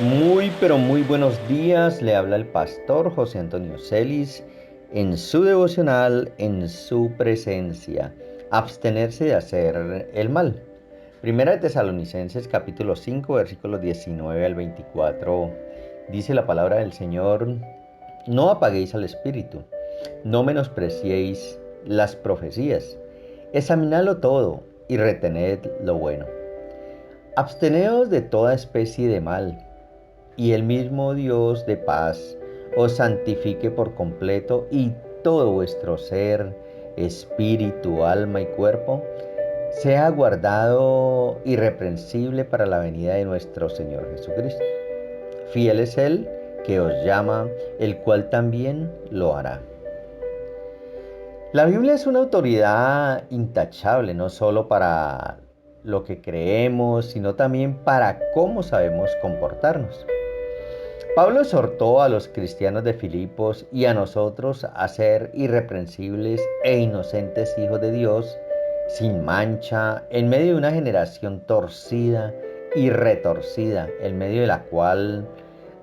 Muy, pero muy buenos días. Le habla el pastor José Antonio Celis en su devocional, en su presencia. Abstenerse de hacer el mal. Primera de Tesalonicenses capítulo 5 versículos 19 al 24. Dice la palabra del Señor: No apaguéis al espíritu, no menospreciéis las profecías. Examinadlo todo y retened lo bueno. Absteneos de toda especie de mal, y el mismo Dios de paz os santifique por completo, y todo vuestro ser, espíritu, alma y cuerpo sea guardado irreprensible para la venida de nuestro Señor Jesucristo. Fiel es Él que os llama, el cual también lo hará. La Biblia es una autoridad intachable, no solo para lo que creemos, sino también para cómo sabemos comportarnos. Pablo exhortó a los cristianos de Filipos y a nosotros a ser irreprensibles e inocentes hijos de Dios, sin mancha, en medio de una generación torcida y retorcida, en medio de la cual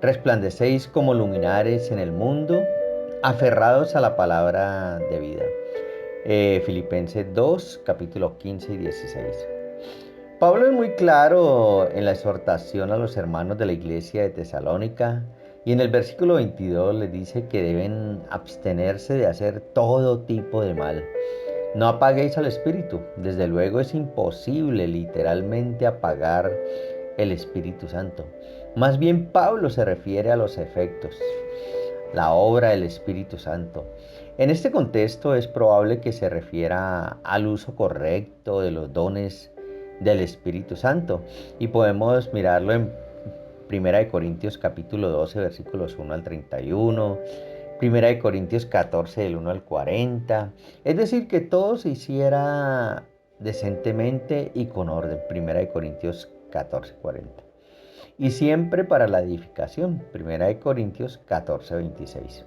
resplandecéis como luminares en el mundo, aferrados a la palabra de vida. Filipenses 2, capítulo 15 y 16. Pablo es muy claro en la exhortación a los hermanos de la iglesia de Tesalónica, y en el versículo 22 les dice que deben abstenerse de hacer todo tipo de mal. No apaguéis al espíritu. Desde luego es imposible literalmente apagar el Espíritu Santo. Más bien Pablo se refiere a los efectos, la obra del Espíritu Santo. En este contexto es probable que se refiera al uso correcto de los dones del Espíritu Santo, y podemos mirarlo en Primera de Corintios capítulo 12 versículos 1 al 31, Primera de Corintios 14 del 1 al 40, es decir, que todo se hiciera decentemente y con orden. Primera de Corintios 14, 40. Y siempre para la edificación. Primera de Corintios 14, 26.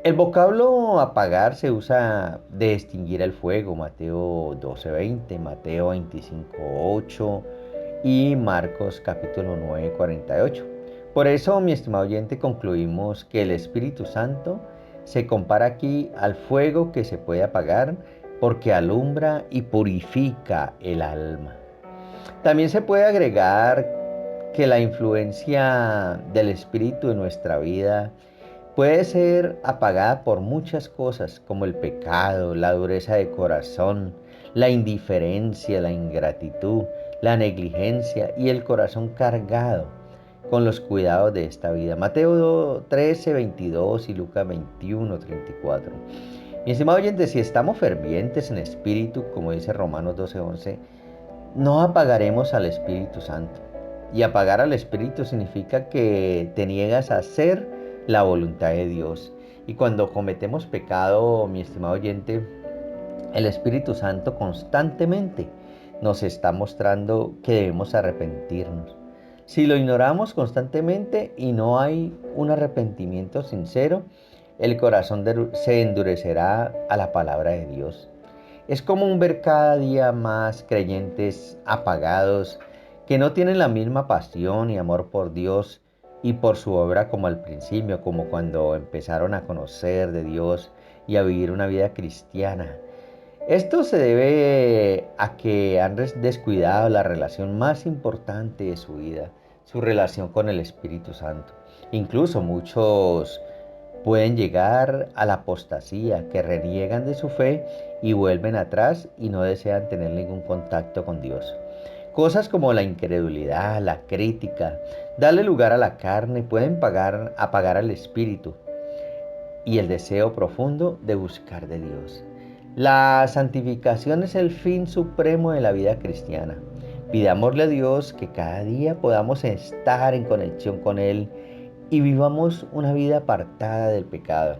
El vocablo apagar se usa de extinguir el fuego, Mateo 12:20, Mateo 25:8 y Marcos capítulo 9:48. Por eso, mi estimado oyente, concluimos que el Espíritu Santo se compara aquí al fuego que se puede apagar porque alumbra y purifica el alma. También se puede agregar que la influencia del Espíritu en nuestra vida puede ser apagada por muchas cosas, como el pecado, la dureza de corazón, la indiferencia, la ingratitud, la negligencia y el corazón cargado con los cuidados de esta vida. Mateo 13, 22 y Lucas 21, 34. Mi estimado oyente, si estamos fervientes en espíritu, como dice Romanos 12, 11, no apagaremos al Espíritu Santo. Y apagar al Espíritu significa que te niegas a hacer la voluntad de Dios. Y cuando cometemos pecado, mi estimado oyente, el Espíritu Santo constantemente nos está mostrando que debemos arrepentirnos. Si lo ignoramos constantemente y no hay un arrepentimiento sincero, el corazón se endurecerá a la palabra de Dios. Es común ver cada día más creyentes apagados que no tienen la misma pasión y amor por Dios y por su obra como al principio, como cuando empezaron a conocer de Dios y a vivir una vida cristiana. Esto se debe a que han descuidado la relación más importante de su vida, su relación con el Espíritu Santo. Incluso muchos pueden llegar a la apostasía, que reniegan de su fe y vuelven atrás y no desean tener ningún contacto con Dios. Cosas como la incredulidad, la crítica, darle lugar a la carne pueden apagar al espíritu y el deseo profundo de buscar de Dios. La santificación es el fin supremo de la vida cristiana. Pidámosle a Dios que cada día podamos estar en conexión con Él y vivamos una vida apartada del pecado.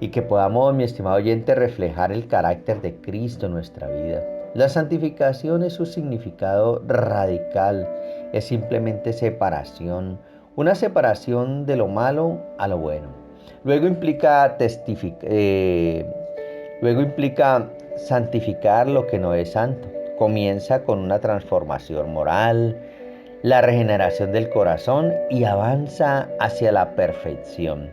Y que podamos, mi estimado oyente, reflejar el carácter de Cristo en nuestra vida. La santificación es su significado radical, es simplemente separación, una separación de lo malo a lo bueno. Luego implica luego implica santificar lo que no es santo. Comienza con una transformación moral, la regeneración del corazón y avanza hacia la perfección.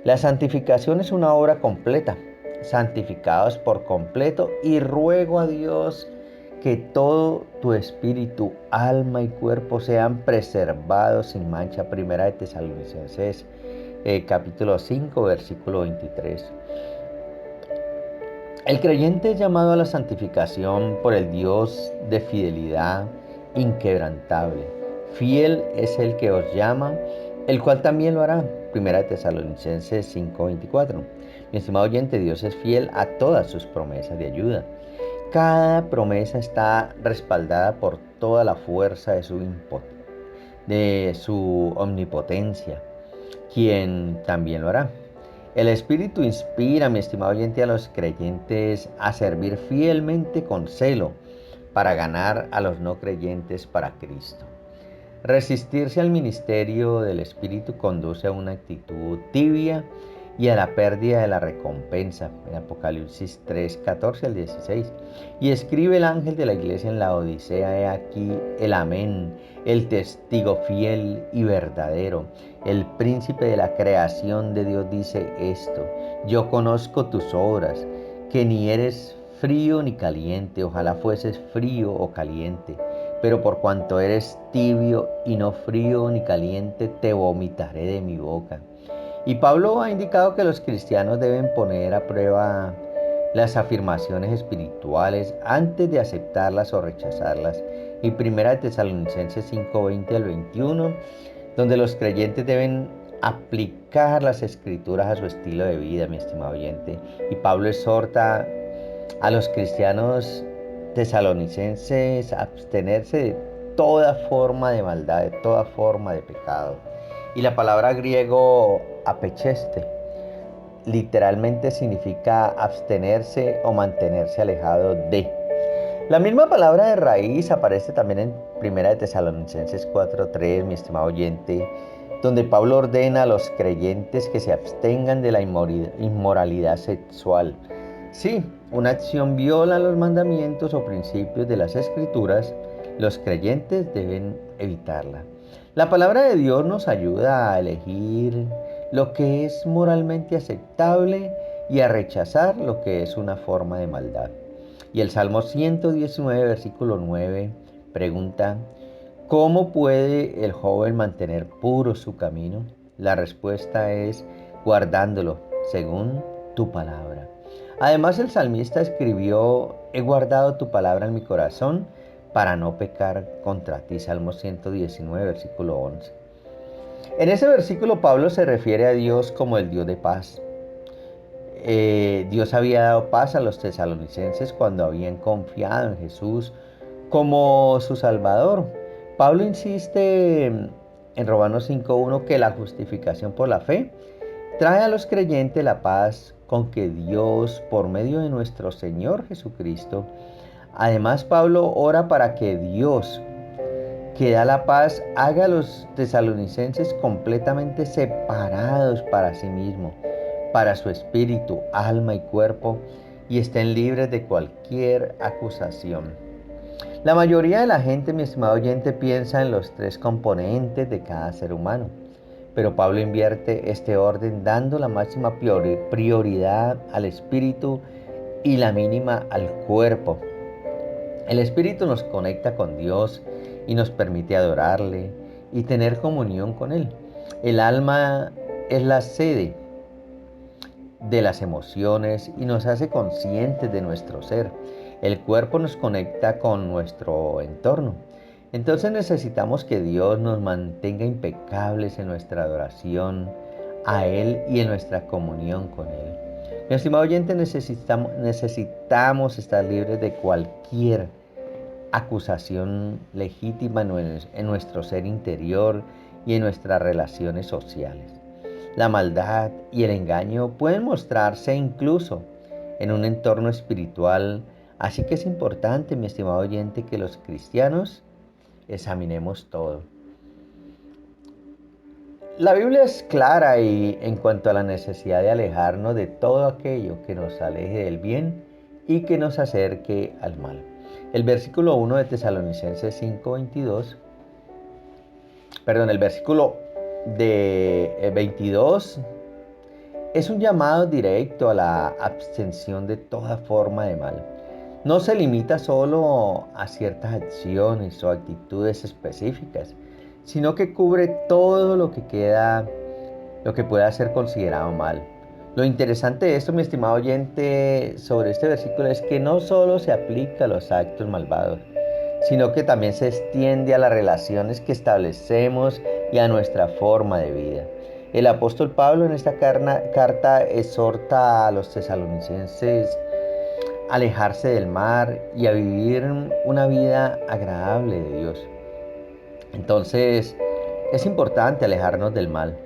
La santificación es una obra completa, santificados por completo, y ruego a Dios que todo tu espíritu, alma y cuerpo sean preservados sin mancha. Primera de Tesalonicenses capítulo 5 versículo 23. El creyente es llamado a la santificación por el Dios de fidelidad inquebrantable. Fiel es el que os llama, el cual también lo hará. Primera de Tesalonicenses 5:24. Mi estimado oyente, Dios es fiel a todas sus promesas de ayuda. Cada promesa está respaldada por toda la fuerza de su omnipotencia, quien también lo hará. El Espíritu inspira, mi estimado oyente, a los creyentes a servir fielmente con celo para ganar a los no creyentes para Cristo. Resistirse al ministerio del Espíritu conduce a una actitud tibia y a la pérdida de la recompensa. En Apocalipsis 3, 14 al 16. Y escribe el ángel de la iglesia en la Odisea: he aquí el Amén, el testigo fiel y verdadero, el príncipe de la creación de Dios dice esto: yo conozco tus obras, que ni eres frío ni caliente, ojalá fueses frío o caliente. Pero por cuanto eres tibio y no frío ni caliente, te vomitaré de mi boca. Y Pablo ha indicado que los cristianos deben poner a prueba las afirmaciones espirituales antes de aceptarlas o rechazarlas. Y Primera de Tesalonicenses 5:20 al 21, donde los creyentes deben aplicar las escrituras a su estilo de vida, mi estimado oyente. Y Pablo exhorta a los cristianos tesalonicenses a abstenerse de toda forma de maldad, de toda forma de pecado. Y la palabra griego apecheste literalmente significa abstenerse o mantenerse alejado de. La misma palabra de raíz aparece también en Primera de Tesalonicenses 4:3, mi estimado oyente, donde Pablo ordena a los creyentes que se abstengan de la inmoralidad sexual. Si una acción viola los mandamientos o principios de las Escrituras, los creyentes deben evitarla. La palabra de Dios nos ayuda a elegir lo que es moralmente aceptable y a rechazar lo que es una forma de maldad. Y el Salmo 119, versículo 9, pregunta: ¿cómo puede el joven mantener puro su camino? La respuesta es: guardándolo según tu palabra. Además, el salmista escribió: he guardado tu palabra en mi corazón para no pecar contra ti. Salmo 119, versículo 11. En ese versículo Pablo se refiere a Dios como el Dios de paz. Dios había dado paz a los tesalonicenses cuando habían confiado en Jesús como su Salvador. Pablo insiste en Romanos 5:1 que la justificación por la fe trae a los creyentes la paz con que Dios, por medio de nuestro Señor Jesucristo. Además, Pablo ora para que Dios, que da la paz, haga a los tesalonicenses completamente separados para sí mismo, para su espíritu, alma y cuerpo, y estén libres de cualquier acusación. La mayoría de la gente, mi estimado oyente, piensa en los tres componentes de cada ser humano, pero Pablo invierte este orden dando la máxima prioridad al espíritu y la mínima al cuerpo. El espíritu nos conecta con Dios y nos permite adorarle y tener comunión con Él. El alma es la sede de las emociones y nos hace conscientes de nuestro ser. El cuerpo nos conecta con nuestro entorno. Entonces necesitamos que Dios nos mantenga impecables en nuestra adoración a Él y en nuestra comunión con Él. Mi estimado oyente, necesitamos estar libres de cualquier acusación legítima en nuestro ser interior y en nuestras relaciones sociales. La maldad y el engaño pueden mostrarse incluso en un entorno espiritual, así que es importante, mi estimado oyente, que los cristianos examinemos todo. La Biblia es clara en cuanto a la necesidad de alejarnos de todo aquello que nos aleje del bien y que nos acerque al mal. El versículo 1 de Tesalonicenses 5:22 el versículo de 22 es un llamado directo a la abstención de toda forma de mal. No se limita solo a ciertas acciones o actitudes específicas, sino que cubre todo lo que pueda ser considerado mal. Lo interesante de esto, mi estimado oyente, sobre este versículo es que no solo se aplica a los actos malvados, sino que también se extiende a las relaciones que establecemos y a nuestra forma de vida. El apóstol Pablo en esta carta exhorta a los tesalonicenses a alejarse del mal y a vivir una vida agradable de Dios. Entonces, es importante alejarnos del mal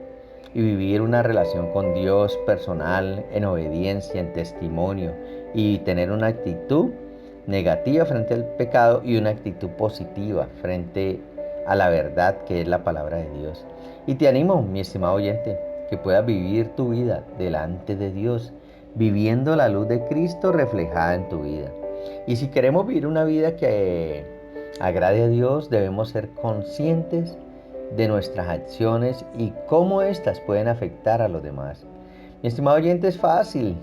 y vivir una relación con Dios personal, en obediencia, en testimonio, y tener una actitud negativa frente al pecado y una actitud positiva frente a la verdad que es la palabra de Dios. Y te animo, mi estimado oyente, que puedas vivir tu vida delante de Dios, viviendo la luz de Cristo reflejada en tu vida. Y si queremos vivir una vida que agrade a Dios, debemos ser conscientes de nuestras acciones y cómo éstas pueden afectar a los demás. Mi estimado oyente, es fácil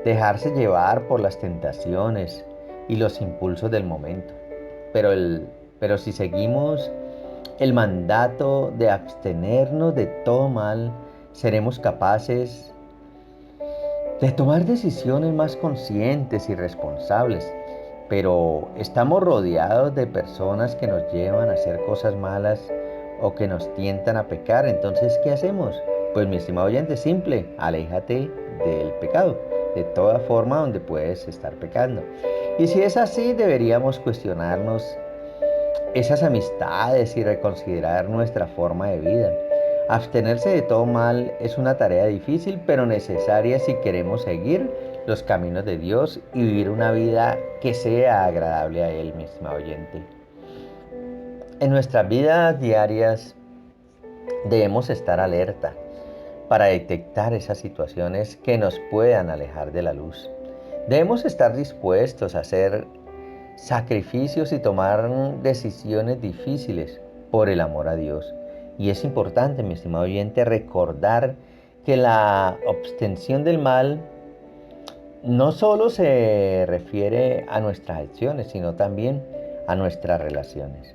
dejarse llevar por las tentaciones y los impulsos del momento, pero, pero si seguimos el mandato de abstenernos de todo mal, seremos capaces de tomar decisiones más conscientes y responsables. Pero estamos rodeados de personas que nos llevan a hacer cosas malas o que nos tientan a pecar. Entonces, ¿qué hacemos? Pues mi estimado oyente, simple, aléjate del pecado, de toda forma donde puedes estar pecando. Y si es así, deberíamos cuestionarnos esas amistades y reconsiderar nuestra forma de vida. Abstenerse de todo mal es una tarea difícil, pero necesaria si queremos seguir los caminos de Dios y vivir una vida que sea agradable a Él, mi estimado oyente. En nuestras vidas diarias debemos estar alerta para detectar esas situaciones que nos puedan alejar de la luz. Debemos estar dispuestos a hacer sacrificios y tomar decisiones difíciles por el amor a Dios. Y es importante, mi estimado oyente, recordar que la abstención del mal no solo se refiere a nuestras acciones, sino también a nuestras relaciones.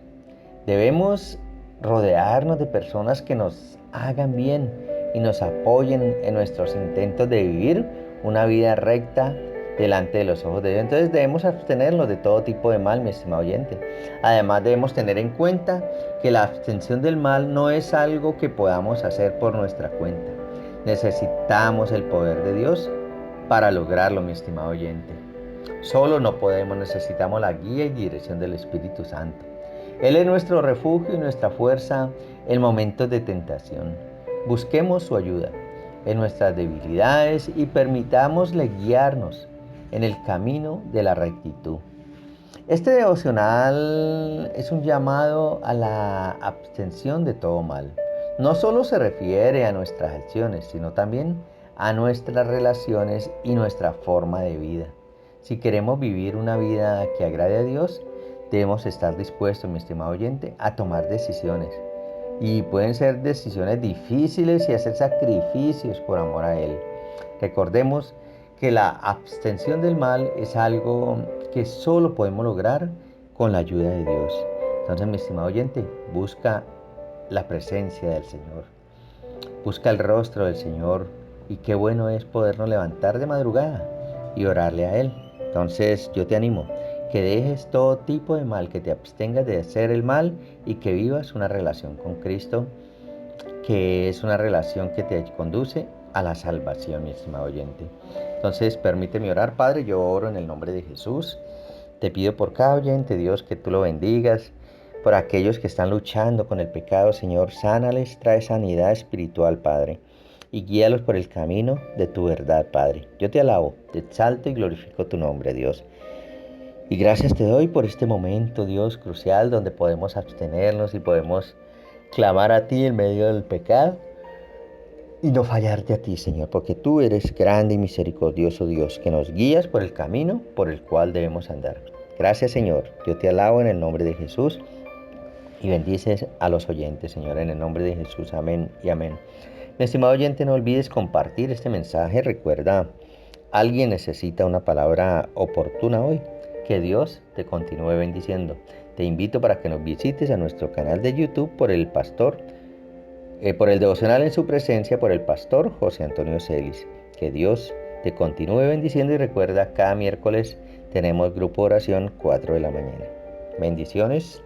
Debemos rodearnos de personas que nos hagan bien y nos apoyen en nuestros intentos de vivir una vida recta delante de los ojos de Dios. Entonces debemos abstenernos de todo tipo de mal, mi estimado oyente. Además debemos tener en cuenta que la abstención del mal no es algo que podamos hacer por nuestra cuenta. Necesitamos el poder de Dios para lograrlo, mi estimado oyente. Solo no podemos, necesitamos la guía y dirección del Espíritu Santo. Él es nuestro refugio y nuestra fuerza en momentos de tentación. Busquemos su ayuda en nuestras debilidades y permitámosle guiarnos en el camino de la rectitud. Este devocional es un llamado a la abstención de todo mal. No solo se refiere a nuestras acciones, sino también a nuestras relaciones y nuestra forma de vida. Si queremos vivir una vida que agrade a Dios, debemos estar dispuestos, mi estimado oyente, a tomar decisiones. Y pueden ser decisiones difíciles y hacer sacrificios por amor a Él. Recordemos que la abstención del mal es algo que solo podemos lograr con la ayuda de Dios. Entonces, mi estimado oyente, busca la presencia del Señor. Busca el rostro del Señor. Y qué bueno es podernos levantar de madrugada y orarle a Él. Entonces, yo te animo que dejes todo tipo de mal, que te abstengas de hacer el mal y que vivas una relación con Cristo, que es una relación que te conduce a la salvación, mi estimado oyente. Entonces, permíteme orar, Padre. Yo oro en el nombre de Jesús. Te pido por cada oyente, Dios, que tú lo bendigas. Por aquellos que están luchando con el pecado, Señor, sánales, trae sanidad espiritual, Padre, y guíalos por el camino de tu verdad, Padre. Yo te alabo, te exalto y glorifico tu nombre, Dios. Y gracias te doy por este momento, Dios, crucial, donde podemos abstenernos y podemos clamar a ti en medio del pecado y no fallarte a ti, Señor, porque tú eres grande y misericordioso Dios, que nos guías por el camino por el cual debemos andar. Gracias, Señor. Yo te alabo en el nombre de Jesús. y bendices a los oyentes, Señor, en el nombre de Jesús. Amén y amén. Mi estimado oyente, no olvides compartir este mensaje. Recuerda, alguien necesita una palabra oportuna hoy. Que Dios te continúe bendiciendo. Te invito para que nos visites a nuestro canal de YouTube por el devocional en su presencia por el pastor José Antonio Celis. Que Dios te continúe bendiciendo y recuerda, cada miércoles tenemos grupo de oración 4 de la mañana. Bendiciones.